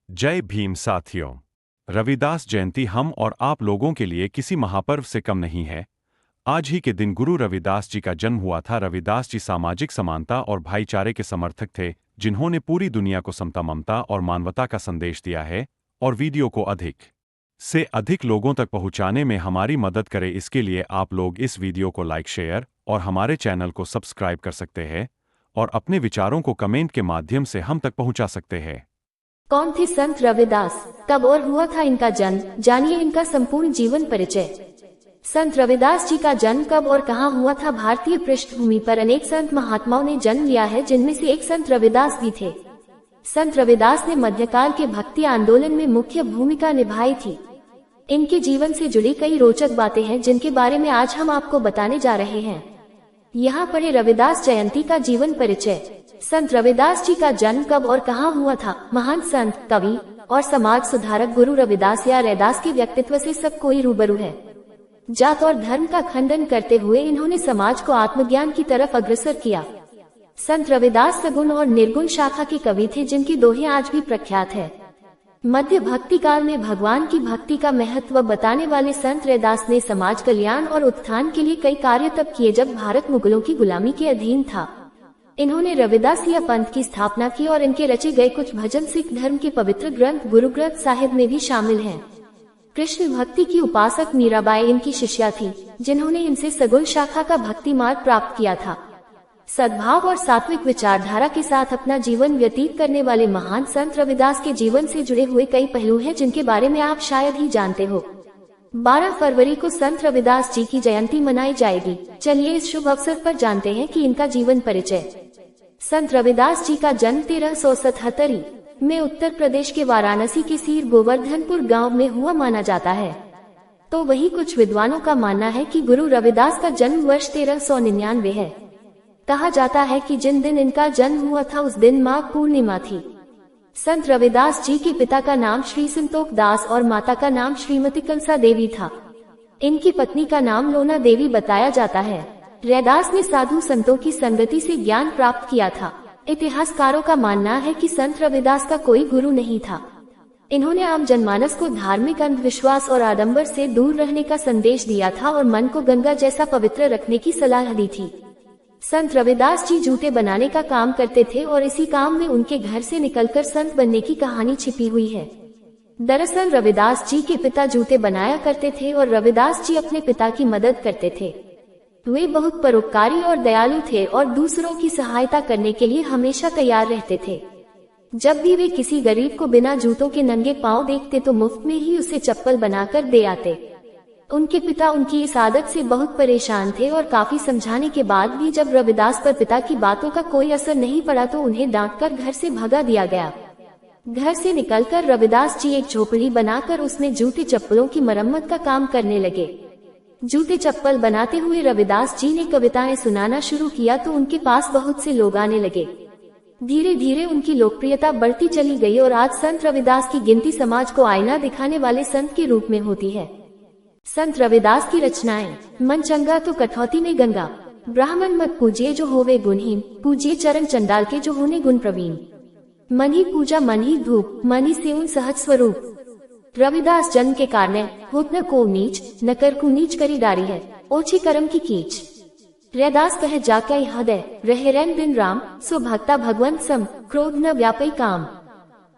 जय भीम साथियों। रविदास जयंती हम और आप लोगों के लिए किसी महापर्व से कम नहीं है। आज ही के दिन गुरु रविदास जी का जन्म हुआ था। रविदास जी सामाजिक समानता और भाईचारे के समर्थक थे, जिन्होंने पूरी दुनिया को समता, ममता और मानवता का संदेश दिया है। और वीडियो को अधिक से अधिक लोगों तक पहुंचाने में हमारी मदद करें। इसके लिए आप लोग इस वीडियो को लाइक, शेयर और हमारे चैनल को सब्सक्राइब कर सकते हैं और अपने विचारों को कमेंट के माध्यम से हम तक पहुंचा सकते हैं। कौन थे संत रविदास, कब और हुआ था इनका जन्म, जानिए इनका संपूर्ण जीवन परिचय। संत रविदास जी का जन्म कब और कहां हुआ था। भारतीय पृष्ठभूमि पर अनेक संत महात्माओं ने जन्म लिया है, जिनमें से एक संत रविदास भी थे। संत रविदास ने मध्यकाल के भक्ति आंदोलन में मुख्य भूमिका निभाई थी। इनके जीवन से जुड़ी कई रोचक बातें हैं, जिनके बारे में आज हम आपको बताने जा रहे हैं। यहाँ पढ़े रविदास जयंती का जीवन परिचय। संत रविदास जी का जन्म कब और कहां हुआ था। महान संत, कवि और समाज सुधारक गुरु रविदास या रैदास के व्यक्तित्व से सब कोई रूबरू है। जात और धर्म का खंडन करते हुए इन्होंने समाज को आत्मज्ञान की तरफ अग्रसर किया। संत रविदास सगुण और निर्गुण शाखा के कवि थे, जिनकी दोहे आज भी प्रख्यात है। मध्य भक्ति काल में भगवान की भक्ति का महत्व बताने वाले संत रैदास ने समाज कल्याण और उत्थान के लिए कई कार्य तब किए जब भारत मुगलों की गुलामी के अधीन था। इन्होंने रविदासिया पंथ की स्थापना की और इनके रचे गए कुछ भजन सिख धर्म के पवित्र ग्रंथ गुरु ग्रंथ साहिब में भी शामिल हैं। कृष्ण भक्ति की उपासक मीराबाई इनकी शिष्या थी, जिन्होंने इनसे सगुण शाखा का भक्ति मार्ग प्राप्त किया था। सद्भाव और सात्विक विचारधारा के साथ अपना जीवन व्यतीत करने वाले महान संत रविदास के जीवन से जुड़े हुए कई पहलू हैं, जिनके बारे में आप शायद ही जानते हो। 12 फरवरी को संत रविदास जी की जयंती मनाई जाएगी। चलिए इस शुभ अवसर पर जानते हैं कि इनका जीवन परिचय। संत रविदास जी का जन्म 1377 में उत्तर प्रदेश के वाराणसी के सीर गोवर्धनपुर गांव में हुआ माना जाता है। तो वही कुछ विद्वानों का मानना है कि गुरु रविदास का जन्म वर्ष 1399 है। कहा जाता है कि जिन दिन इनका जन्म हुआ था उस दिन माघ पूर्णिमा थी। संत रविदास जी के पिता का नाम श्री संतोख दास और माता का नाम श्रीमती कलसा देवी था। इनकी पत्नी का नाम लोना देवी बताया जाता है। रैदास ने साधु संतों की संगति से ज्ञान प्राप्त किया था। इतिहासकारों का मानना है कि संत रविदास का कोई गुरु नहीं था। इन्होंने आम जनमानस को धार्मिक अंधविश्वास और आडंबर से दूर रहने का संदेश दिया था और मन को गंगा जैसा पवित्र रखने की सलाह दी थी। संत रविदास जी जूते बनाने का काम करते थे और इसी काम में उनके घर से निकलकर संत बनने की कहानी छिपी हुई है। दरअसल रविदास जी के पिता जूते बनाया करते थे और रविदास जी अपने पिता की मदद करते थे। वे बहुत परोपकारी और दयालु थे और दूसरों की सहायता करने के लिए हमेशा तैयार रहते थे। जब भी वे किसी गरीब को बिना जूतों के नंगे पांव देखते तो मुफ्त में ही उसे चप्पल बनाकर दे आते। उनके पिता उनकी इस आदत से बहुत परेशान थे और काफी समझाने के बाद भी जब रविदास पर पिता की बातों का कोई असर नहीं पड़ा तो उन्हें डांटकर घर से भगा दिया गया। घर से निकलकर रविदास जी एक झोपड़ी बनाकर उसमें जूते चप्पलों की मरम्मत का काम करने लगे। जूते चप्पल बनाते हुए रविदास जी ने कविताएं सुनाना शुरू किया तो उनके पास बहुत से लोग आने लगे। धीरे धीरे उनकी लोकप्रियता बढ़ती चली गई और आज संत रविदास की गिनती समाज को आईना दिखाने वाले संत के रूप में होती है। संत रविदास की रचनाएं। मन चंगा तो कठौती में गंगा, ब्राह्मण मत पूजिए जो होवे गुणहीन, पूजिए चरण चंडाल के जो होने गुण प्रवीण। मन ही पूजा मन ही धूप, मन ही सेवन सहज स्वरूप। रविदास जन्म के कारण होत न को नीच, न कर को नीच करी डारी है, ओछी करम की कीच। रैदास कहे जाके हृदय, रहे रैन दिन राम, सो भक्ता भगवंत सम, क्रोध न व्यापई काम।